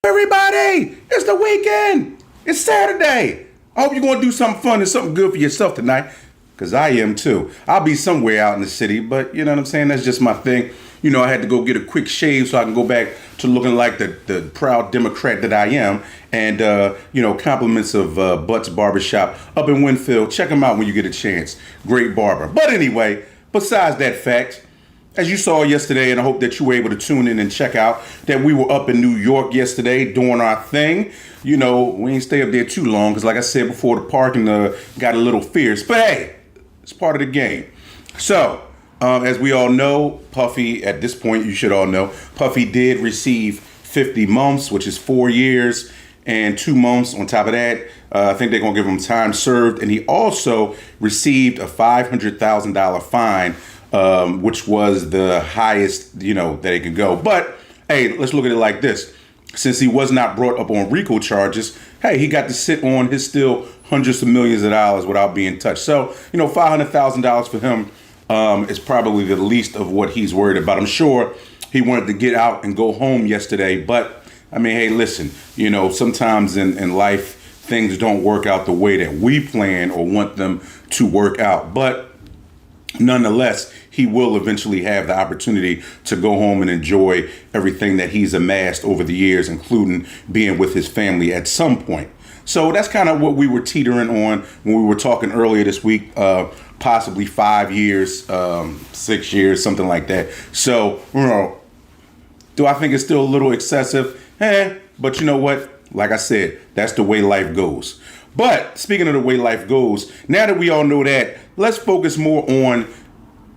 Everybody, it's the weekend. It's Saturday. I hope you're going to do something fun and something good for yourself tonight, because I am too. I'll be somewhere out in the city, but you know what I'm saying? That's just my thing. You know, I had to go get a quick shave so I can go back to looking like the proud Democrat that I am. And, compliments of Butts Barbershop up in Winfield. Check them out when you get a chance. Great barber. But anyway, besides that fact, as you saw yesterday, and I hope that you were able to tune in and check out, that we were up in New York yesterday doing our thing. You know, we ain't stay up there too long because, like I said before, the parking got a little fierce. But hey, it's part of the game. So, as we all know, Puffy, at this point, you should all know, Puffy did receive 50 months, which is 4 years and 2 months. On top of that, I think they're going to give him time served. And he also received a $500,000 fine, which was the highest, that it could go. But, hey, let's look at it like this. Since he was not brought up on RICO charges, hey, he got to sit on his still hundreds of millions of dollars without being touched. So, $500,000 for him is probably the least of what he's worried about. I'm sure he wanted to get out and go home yesterday. But, I mean, hey, listen, sometimes in life, things don't work out the way that we plan or want them to work out. But nonetheless, he will eventually have the opportunity to go home and enjoy everything that he's amassed over the years, including being with his family at some point. So that's kind of what we were teetering on when we were talking earlier this week, possibly 5 years, 6 years, something like that. So, do I think it's still a little excessive? But you know what? Like I said, that's the way life goes. But speaking of the way life goes, now that we all know that, let's focus more on,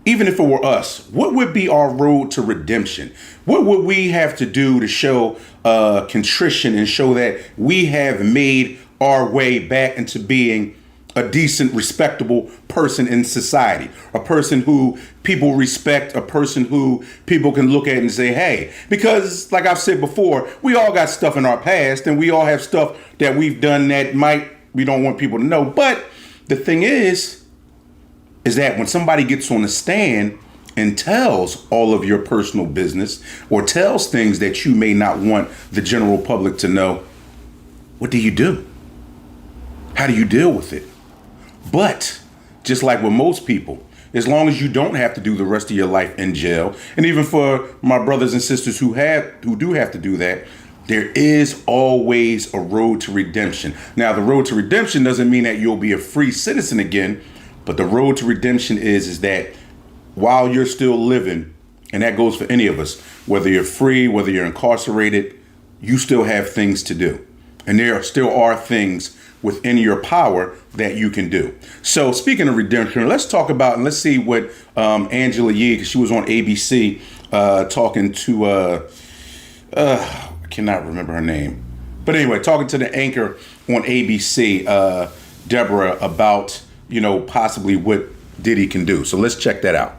even if it were us, what would be our road to redemption? What would we have to do to show contrition and show that we have made our way back into being a decent, respectable person in society, a person who people respect, a person who people can look at and say, hey, because like I've said before, we all got stuff in our past and we all have stuff that we've done that we don't want people to know. But the thing is that when somebody gets on the stand and tells all of your personal business or tells things that you may not want the general public to know, what do you do? How do you deal with it? But just like with most people, as long as you don't have to do the rest of your life in jail, and even for my brothers and sisters who do have to do that, there is always a road to redemption. Now, the road to redemption doesn't mean that you'll be a free citizen again, but the road to redemption is that while you're still living, and that goes for any of us, whether you're free, whether you're incarcerated, you still have things to do. And there still are things within your power that you can do. So speaking of redemption, let's talk about and let's see what Angela Yee, because she was on ABC talking to, I cannot remember her name. But anyway, talking to the anchor on ABC, Deborah, about, possibly what Diddy can do. So let's check that out.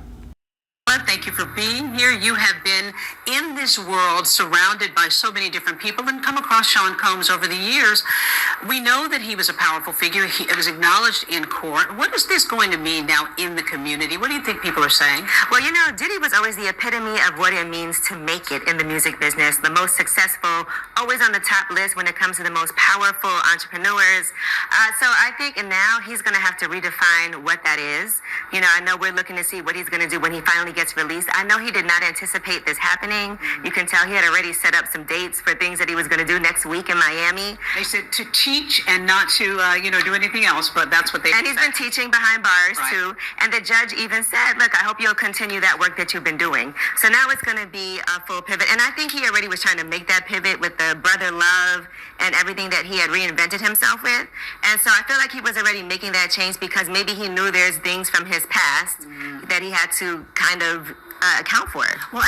Thank you for being here. You have been in this world surrounded by so many different people and come across Sean Combs over the years. We know that he was a powerful figure. It was acknowledged in court. What is this going to mean now in the community? What do you think people are saying? Well, Diddy was always the epitome of what it means to make it in the music business. The most successful, always on the top list when it comes to the most powerful entrepreneurs. So I think now he's going to have to redefine what that is. I know we're looking to see what he's going to do when he finally gets released. I know he did not anticipate this happening. You can tell he had already set up some dates for things that he was going to do next week in Miami. They said to teach and not to, do anything else, but that's what they said. And he's been teaching behind bars, right, too. And the judge even said, look, I hope you'll continue that work that you've been doing. So now it's going to be a full pivot. And I think he already was trying to make that pivot with the brother love and everything that he had reinvented himself with. And so I feel like he was already making that change because maybe he knew there's things from his past that he had to kind of account for. Well,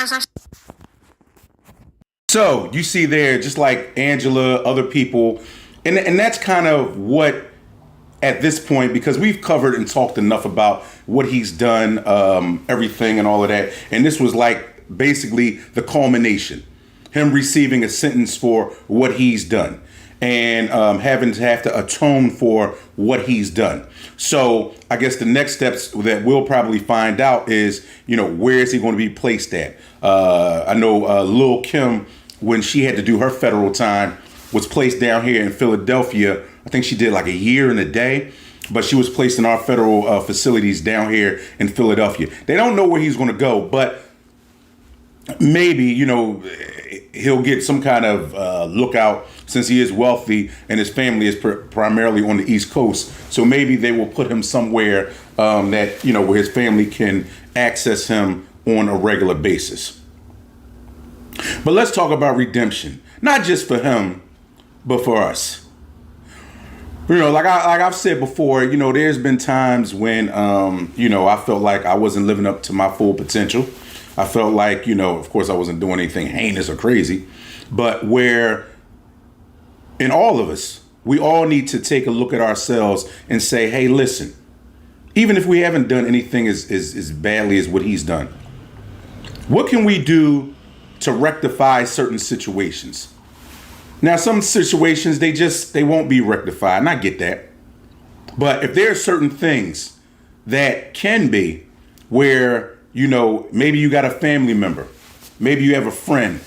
So you see there, just like Angela, other people, and that's kind of what, at this point, because we've covered and talked enough about what he's done, everything and all of that. And this was like basically the culmination, him receiving a sentence for what he's done and having to have to atone for what he's done. So I guess the next steps that we'll probably find out is, where is he going to be placed at? I know Lil' Kim when she had to do her federal time, was placed down here in Philadelphia. I think she did like a year and a day, but she was placed in our federal facilities down here in Philadelphia. They don't know where he's going to go, but maybe, you know, he'll get some kind of lookout since he is wealthy and his family is primarily on the East Coast. So maybe they will put him somewhere that, you know, where his family can access him on a regular basis. But let's talk about redemption, not just for him, but for us. You know, like I've said before, you know, there's been times when, you know, I felt like I wasn't living up to my full potential. I felt like, you know, of course I wasn't doing anything heinous or crazy, but where in all of us, we all need to take a look at ourselves and say, hey, listen, even if we haven't done anything as badly as what he's done, what can we do to rectify certain situations? Now, some situations, they won't be rectified, and I get that. But if there are certain things that can be where, you know, maybe you got a family member, maybe you have a friend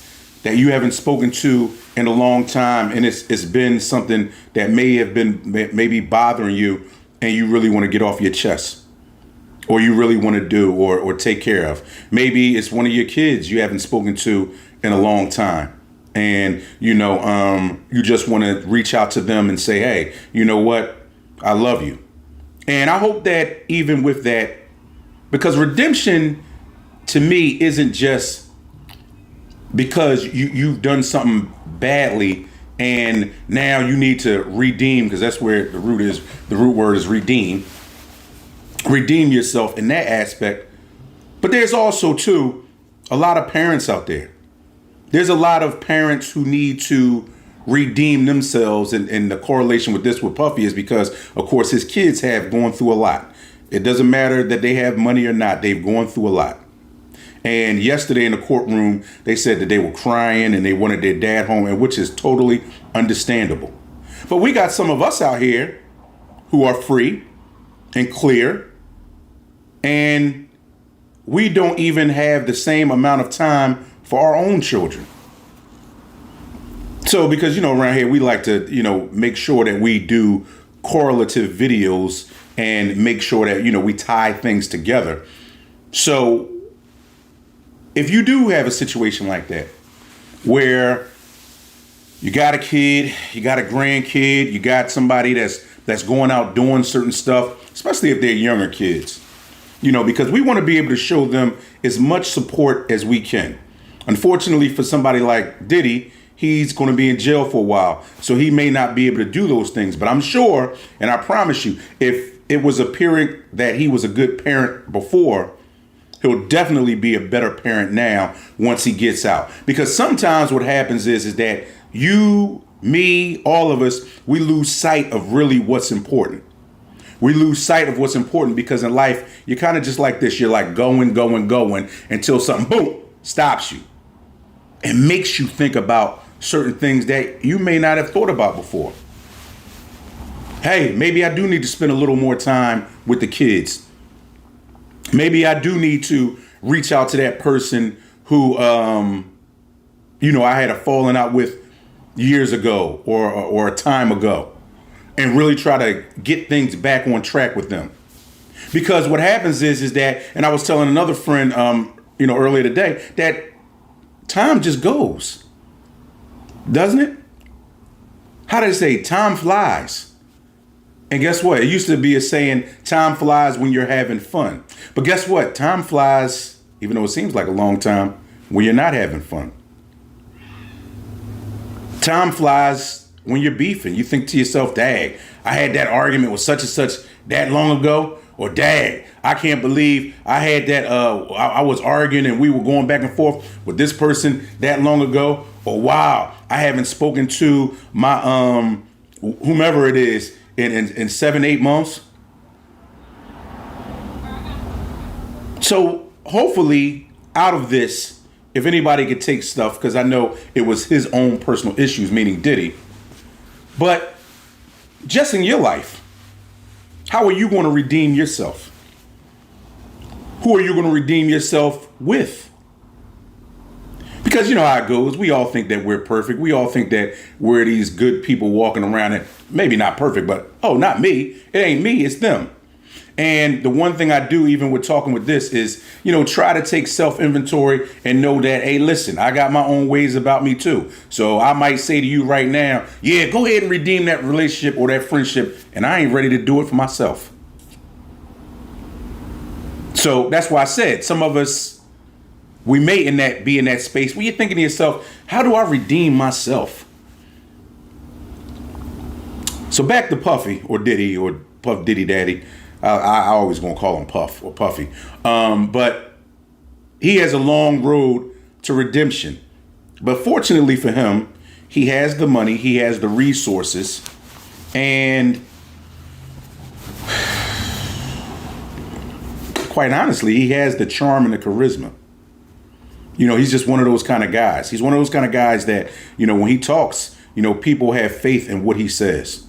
that you haven't spoken to in a long time, and it's been something that may have been maybe bothering you, and you really want to get off your chest, or you really want to do or take care of. Maybe it's one of your kids you haven't spoken to in a long time. And, you know, you just want to reach out to them and say, hey, you know what? I love you. And I hope that even with that, because redemption to me isn't just because you've done something badly and now you need to redeem, because that's where the root word is redeem. Redeem yourself in that aspect. But there's also, too, a lot of parents out there. There's a lot of parents who need to redeem themselves, and the correlation with this with Puffy is because, of course, his kids have gone through a lot. It doesn't matter that they have money or not. They've gone through a lot. And yesterday in the courtroom, they said that they were crying and they wanted their dad home, and which is totally understandable. But we got some of us out here who are free and clear, and we don't even have the same amount of time for our own children. So, because, you know, around here, we like to, you know, make sure that we do correlative videos and make sure that, you know, we tie things together. So if you do have a situation like that, where you got a kid, you got a grandkid, you got somebody that's going out doing certain stuff, especially if they're younger kids, you know, because we want to be able to show them as much support as we can. Unfortunately, for somebody like Diddy, he's going to be in jail for a while, so he may not be able to do those things. But I'm sure, and I promise you, if it was appearing that he was a good parent before, he'll definitely be a better parent now once he gets out. Because sometimes what happens is that you, me, all of us, we lose sight of really what's important. We lose sight of what's important because in life, you're kind of just like this. You're like going until something, boom, stops you and makes you think about certain things that you may not have thought about before. Hey, maybe I do need to spend a little more time with the kids. Maybe I do need to reach out to that person who, you know, I had a falling out with years ago or a time ago, and really try to get things back on track with them. Because what happens is that, and I was telling another friend, you know, earlier today, that time just goes, doesn't it? How do they say? Time flies. And guess what? It used to be a saying, time flies when you're having fun. But guess what? Time flies, even though it seems like a long time, when you're not having fun. Time flies when you're beefing. You think to yourself, dang, I had that argument with such and such that long ago. Or dang, I can't believe I had that, I was arguing and we were going back and forth with this person that long ago. Or wow, I haven't spoken to my, whomever it is in 7-8 months. So hopefully out of this, if anybody could take stuff, because I know it was his own personal issues, meaning Diddy, but just in your life, how are you going to redeem yourself? Who are you going to redeem yourself with? Because you know how it goes. We all think that we're perfect. We all think that we're these good people walking around and maybe not perfect, but oh, not me. It ain't me, it's them. And the one thing I do, even with talking with this, is, you know, try to take self-inventory and know that, hey, listen, I got my own ways about me too. So I might say to you right now, yeah, go ahead and redeem that relationship or that friendship, and I ain't ready to do it for myself. So that's why I said some of us, we may be in that space where you're thinking to yourself, how do I redeem myself? So back to Puffy or Diddy or Puff Diddy Daddy. I always gonna call him Puff or Puffy. But he has a long road to redemption. But fortunately for him, he has the money, he has the resources, and quite honestly, he has the charm and the charisma. You know, he's just one of those kind of guys. He's one of those kind of guys that, you know, when he talks, you know, people have faith in what he says.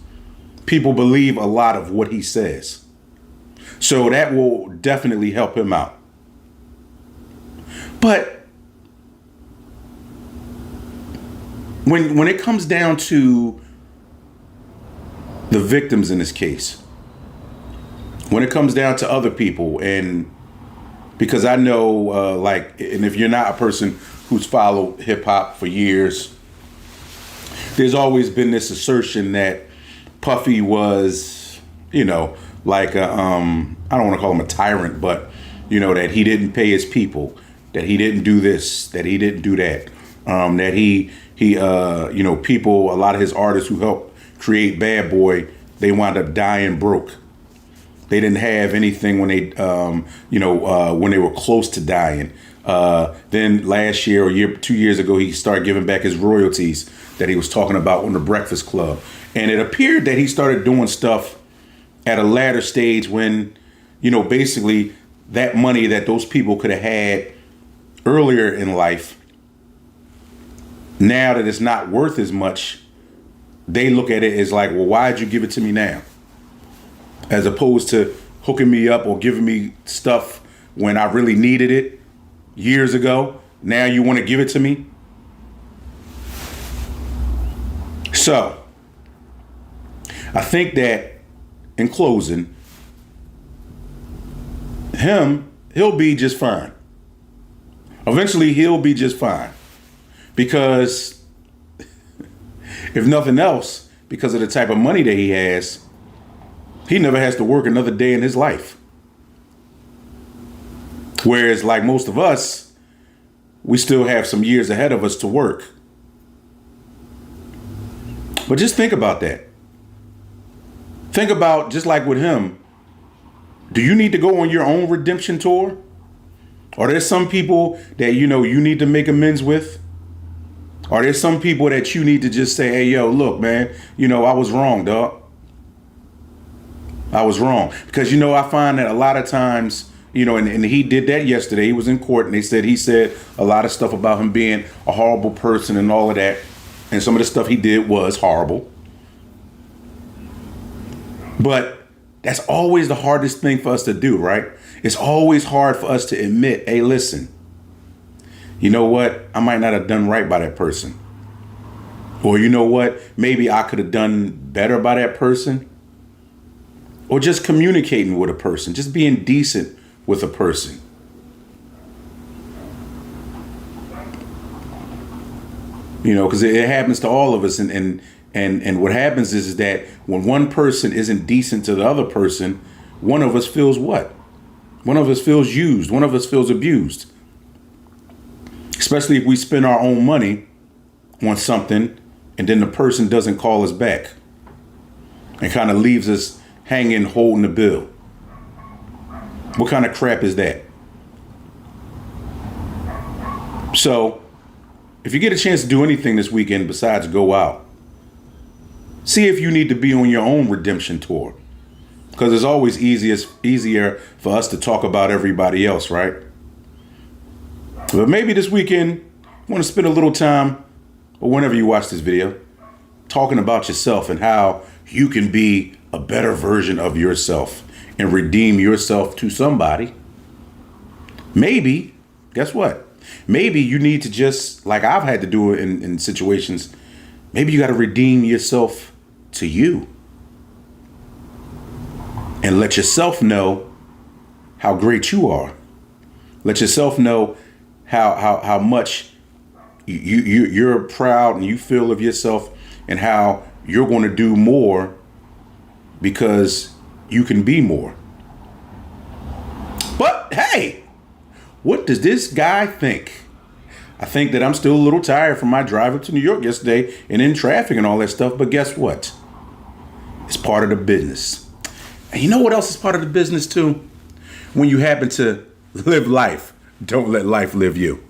People believe a lot of what he says. So that will definitely help him out. But when it comes down to the victims in this case, when it comes down to other people, and because I know, and if you're not a person who's followed hip hop for years, there's always been this assertion that Puffy was, you know, like I don't want to call him a tyrant, but you know, that he didn't pay his people, that he didn't do this, that he didn't do that, that he you know, people, a lot of his artists who helped create Bad Boy, they wound up dying broke. They didn't have anything when they when they were close to dying. Then last year or 2 years ago, he started giving back his royalties that he was talking about on the Breakfast Club, and it appeared that he started doing stuff at a latter stage when, you know, basically that money that those people could have had earlier in life, now that it's not worth as much, they look at it as like, well, why'd you give it to me now? As opposed to hooking me up or giving me stuff when I really needed it years ago. Now you want to give it to me? So, I think that in closing, he'll be just fine. Eventually, he'll be just fine. Because, if nothing else, because of the type of money that he has, he never has to work another day in his life. Whereas, like most of us, we still have some years ahead of us to work. But just think about that. Think about, just like with him, do you need to go on your own redemption tour? Are there some people that, you know, you need to make amends with? Are there some people that you need to just say, hey, yo, look, man, you know, I was wrong, dog. I was wrong. Because, you know, I find that a lot of times, you know, and he did that yesterday. He was in court and he said a lot of stuff about him being a horrible person and all of that. And some of the stuff he did was horrible. But that's always the hardest thing for us to do, right? It's always hard for us to admit, hey, listen, you know what? I might not have done right by that person. Or you know what? Maybe I could have done better by that person. Or just communicating with a person, just being decent with a person. You know, because it happens to all of us. And what happens is that when one person isn't decent to the other person, one of us feels what? One of us feels used. One of us feels abused. Especially if we spend our own money on something and then the person doesn't call us back and kind of leaves us hanging, holding the bill. What kind of crap is that? So, if you get a chance to do anything this weekend besides go out, see if you need to be on your own redemption tour. Because it's always easier for us to talk about everybody else, right? But maybe this weekend, you want to spend a little time, or whenever you watch this video, talking about yourself and how you can be a better version of yourself and redeem yourself to somebody. Maybe, guess what? Maybe you need to just, like I've had to do it in situations, maybe you got to redeem yourself to you and let yourself know how great you are. Let yourself know how much you're proud and you feel of yourself, and how you're going to do more because you can be more. But hey, what does this guy think? I think that I'm still a little tired from my drive up to New York yesterday and in traffic and all that stuff. But guess what? It's part of the business. And you know what else is part of the business too? When you happen to live life, don't let life live you.